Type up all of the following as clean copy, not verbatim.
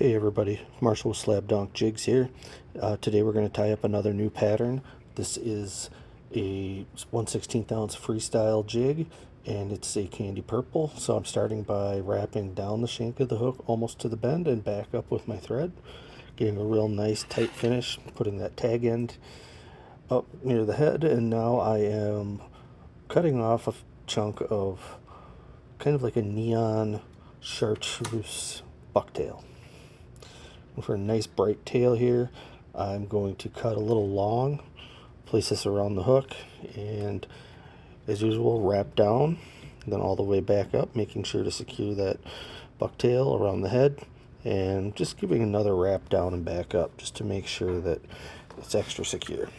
Hey everybody, Marshall with Slab Donk Jigs here. Today we're going to tie up another new pattern. This is a 1/16 ounce freestyle jig and it's a candy purple. So I'm starting by wrapping down the shank of the hook almost to the bend and back up with my thread. Getting a real nice tight finish, putting that tag end up near the head, and now I am cutting off a chunk of kind of like a neon chartreuse bucktail. For a nice bright tail here, I'm going to cut a little long, place this around the hook, and as usual wrap down, then all the way back up, making sure to secure that bucktail around the head, and just giving another wrap down and back up just to make sure that it's extra secure.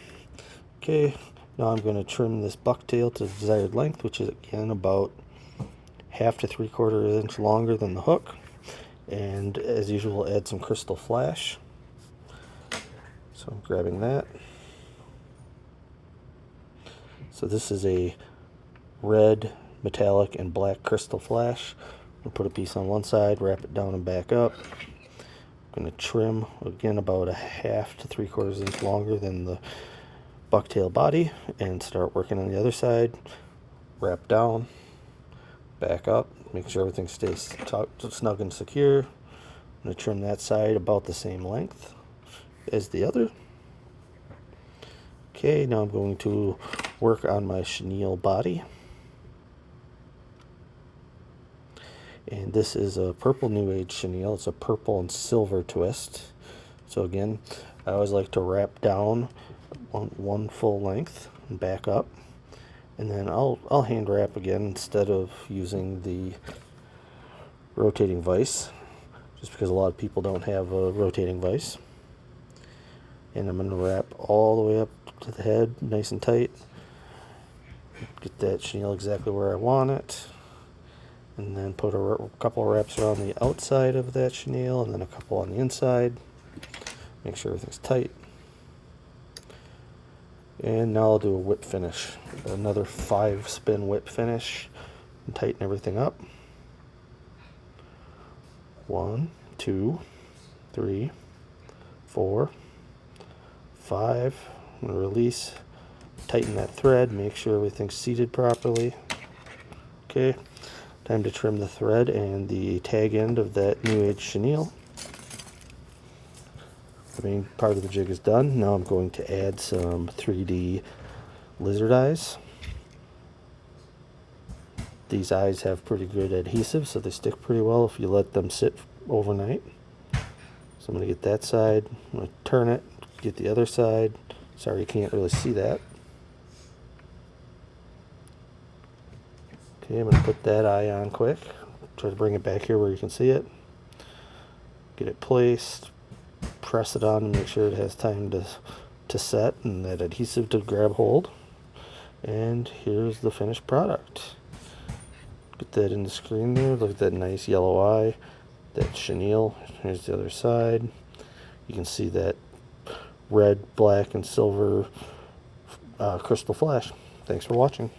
Okay, now I'm going to trim this bucktail to the desired length, which is again about 1/2 to 3/4 inch longer than the hook. And as usual, add some crystal flash. So I'm grabbing that. So this is a red, metallic, and black crystal flash. I'll put a piece on one side, wrap it down and back up. I'm going to trim again about 1/2 to 3/4 inch longer than the bucktail body, and start working on the other side. Wrap down, back up, make sure everything stays snug and secure. I'm going to trim that side about the same length as the other. Okay, now I'm going to work on my chenille body. And this is a purple New Age chenille. It's a purple and silver twist. So again, I always like to wrap down one full length and back up. And then I'll hand wrap again instead of using the rotating vise, just because a lot of people don't have a rotating vise. And I'm going to wrap all the way up to the head, nice and tight. Get that chenille exactly where I want it. And then put a couple of wraps around the outside of that chenille, and then a couple on the inside. Make sure everything's tight. And now I'll do a whip finish, another 5-spin whip finish, and tighten everything up. 1, 2, 3, 4, 5. I'm going to release, tighten that thread, make sure everything's seated properly. Okay, time to trim the thread and the tag end of that New Age chenille. The main part of the jig is done. Now I'm going to add some 3D lizard eyes. These eyes have pretty good adhesive, so they stick pretty well if you let them sit overnight. So I'm going to get that side, I'm going to turn it, get the other side. Sorry you can't really see that. Okay, I'm going to put that eye on quick. Try to bring it back here where you can see it. Get it placed. Press it on to make sure it has time to set and that adhesive to grab hold. And here's the finished product. Get that in the screen there. Look at that nice yellow eye, that chenille. Here's the other side. You can see that red, black, and silver crystal flash. Thanks for watching.